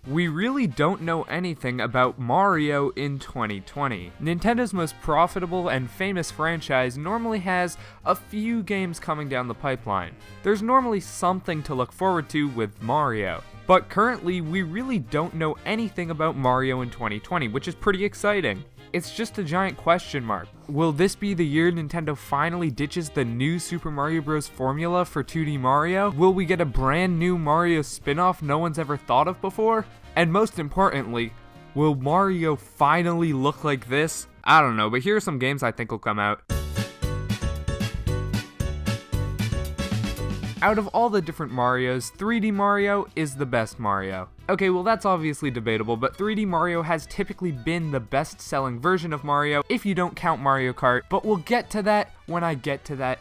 We really don't know anything about Mario in 2020. Nintendo's most profitable and famous franchise normally has a few games coming down the pipeline. There's normally something to look forward to with Mario. But currently, we really don't know anything about Mario in 2020, which is pretty exciting. It's just a giant question mark. Will this be the year Nintendo finally ditches the new Super Mario Bros. Formula for 2D Mario? Will we get a brand new Mario spin-off no one's ever thought of before? And most importantly, will Mario finally look like this? I don't know, but here are some games I think will come out. Out of all the different Marios, 3D Mario is the best Mario. Okay, well that's obviously debatable, but 3D Mario has typically been the best-selling version of Mario if you don't count Mario Kart, but we'll get to that when I get to that.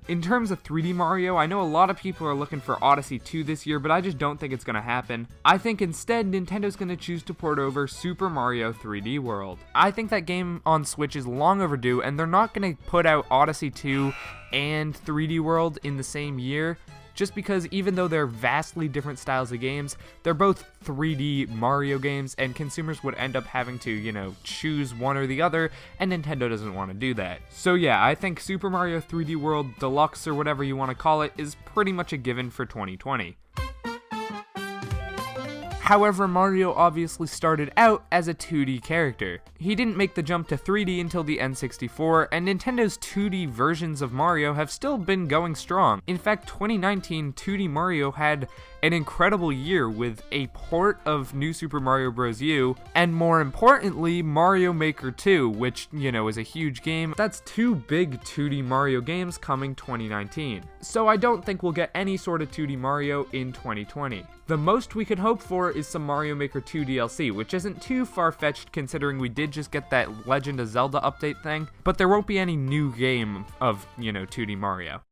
In terms of 3D Mario, I know a lot of people are looking for Odyssey 2 this year, but I just don't think it's gonna happen. I think instead Nintendo's gonna choose to port over Super Mario 3D World. I think that game on Switch is long overdue, and they're not gonna put out Odyssey 2 and 3D World in the same year, just because even though they're vastly different styles of games, they're both 3D Mario games, and consumers would end up having to, choose one or the other, and Nintendo doesn't want to do that. So yeah, I think Super Mario 3D World Deluxe, or whatever you want to call it, is pretty much a given for 2020. However, Mario obviously started out as a 2D character. He didn't make the jump to 3D until the N64, and Nintendo's 2D versions of Mario have still been going strong. In fact, 2019 2D Mario had an incredible year with a port of New Super Mario Bros. U, and more importantly, Mario Maker 2, which, is a huge game. That's two big 2D Mario games coming 2019. So I don't think we'll get any sort of 2D Mario in 2020. The most we could hope for is some Mario Maker 2 DLC, which isn't too far-fetched considering we did just get that Legend of Zelda update thing, but there won't be any new game of, 2D Mario.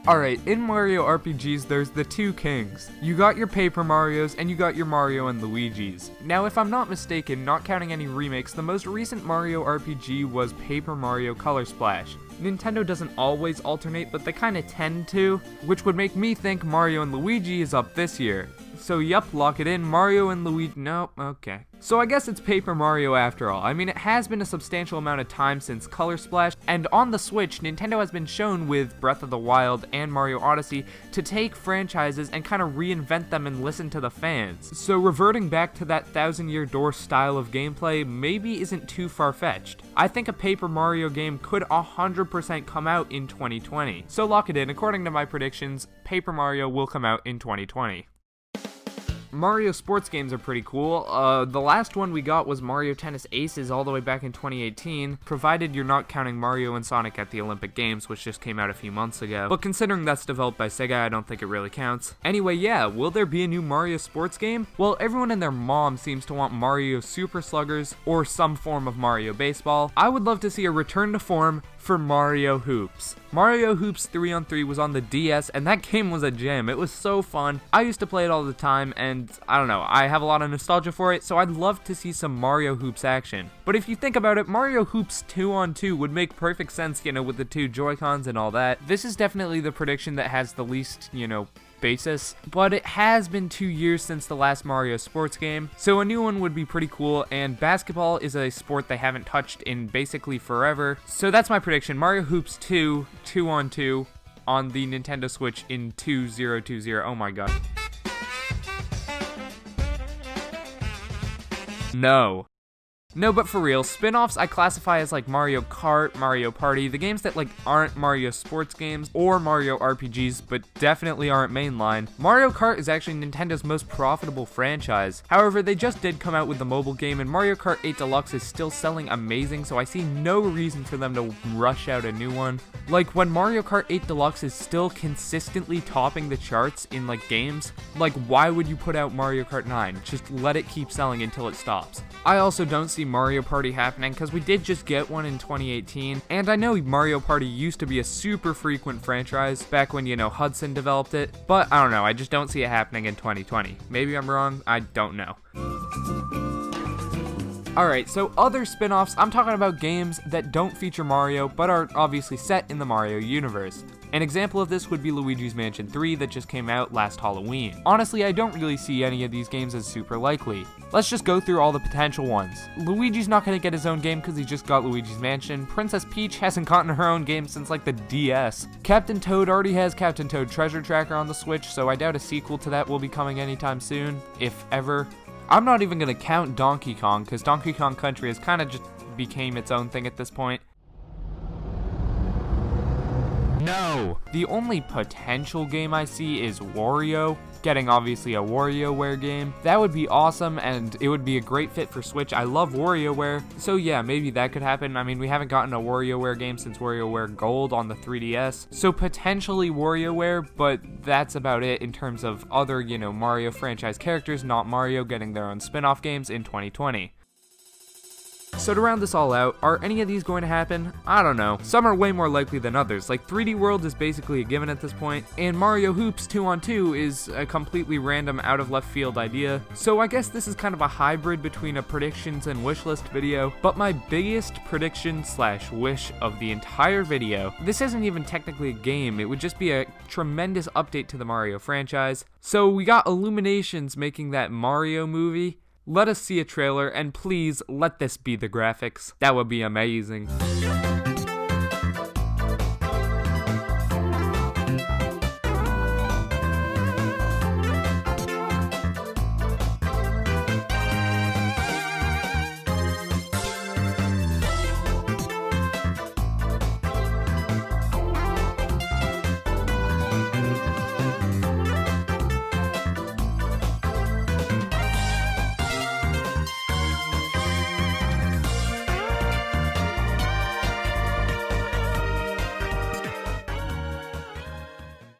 Alright, in Mario RPGs, there's the two kings. You got your Paper Marios, and you got your Mario and Luigis. Now, if I'm not mistaken, not counting any remakes, the most recent Mario RPG was Paper Mario Color Splash. Nintendo doesn't always alternate, but they kinda tend to, which would make me think Mario and Luigi is up this year. So yup, lock it in, Mario and Luigi, no, okay. So I guess it's Paper Mario after all. I mean, it has been a substantial amount of time since Color Splash, and on the Switch, Nintendo has been shown with Breath of the Wild and Mario Odyssey to take franchises and kind of reinvent them and listen to the fans. So reverting back to that Thousand-Year Door style of gameplay maybe isn't too far-fetched. I think a Paper Mario game could 100% come out in 2020. So lock it in, according to my predictions, Paper Mario will come out in 2020. Mario sports games are pretty cool. The last one we got was Mario Tennis Aces all the way back in 2018, provided you're not counting Mario and Sonic at the Olympic Games, which just came out a few months ago. But considering that's developed by Sega, I don't think it really counts. Anyway, yeah, will there be a new Mario sports game? Well, everyone and their mom seems to want Mario Super Sluggers, or some form of Mario Baseball. I would love to see a return to form for Mario Hoops. Mario Hoops 3-on-3 was on the DS, and that game was a gem. It was so fun. I used to play it all the time, and I don't know, I have a lot of nostalgia for it, so I'd love to see some Mario Hoops action. But if you think about it, Mario Hoops 2-on-2 would make perfect sense, with the two Joy-Cons and all that. This is definitely the prediction that has the least, basis, but it has been 2 years since the last Mario sports game, so a new one would be pretty cool, and basketball is a sport they haven't touched in basically forever. So that's my prediction, Mario Hoops 2, 2-on-2 on the Nintendo Switch in 2020. Oh my god. No, but for real, spin-offs I classify as like Mario Kart, Mario Party, the games that aren't Mario sports games or Mario RPGs, but definitely aren't mainline. Mario Kart is actually Nintendo's most profitable franchise. However, they just did come out with the mobile game, and Mario Kart 8 Deluxe is still selling amazing, so I see no reason for them to rush out a new one. Like, when Mario Kart 8 Deluxe is still consistently topping the charts in games, why would you put out Mario Kart 9? Just let it keep selling until it stops. I also don't see Mario Party happening because we did just get one in 2018, and I know Mario Party used to be a super frequent franchise back when, Hudson developed it, but I don't know, I just don't see it happening in 2020. Maybe I'm wrong, I don't know. Alright, so other spin-offs, I'm talking about games that don't feature Mario, but are obviously set in the Mario universe. An example of this would be Luigi's Mansion 3 that just came out last Halloween. Honestly, I don't really see any of these games as super likely. Let's just go through all the potential ones. Luigi's not gonna get his own game because he just got Luigi's Mansion. Princess Peach hasn't gotten her own game since like the DS. Captain Toad already has Captain Toad Treasure Tracker on the Switch, so I doubt a sequel to that will be coming anytime soon, if ever. I'm not even gonna count Donkey Kong, because Donkey Kong Country has kind of just became its own thing at this point. No! The only potential game I see is Wario. Getting obviously a WarioWare game. That would be awesome, and it would be a great fit for Switch. I love WarioWare, so yeah, maybe that could happen. I mean, we haven't gotten a WarioWare game since WarioWare Gold on the 3DS, so potentially WarioWare, but that's about it in terms of other, Mario franchise characters, not Mario, getting their own spin-off games in 2020. So to round this all out, are any of these going to happen? I don't know. Some are way more likely than others, like 3D World is basically a given at this point, and Mario Hoops 2-on-2 is a completely random out of left field idea, so I guess this is kind of a hybrid between a predictions and wish list video, but my biggest prediction / wish of the entire video, this isn't even technically a game, it would just be a tremendous update to the Mario franchise. So we got Illuminations making that Mario movie. Let us see a trailer, and please let this be the graphics. That would be amazing.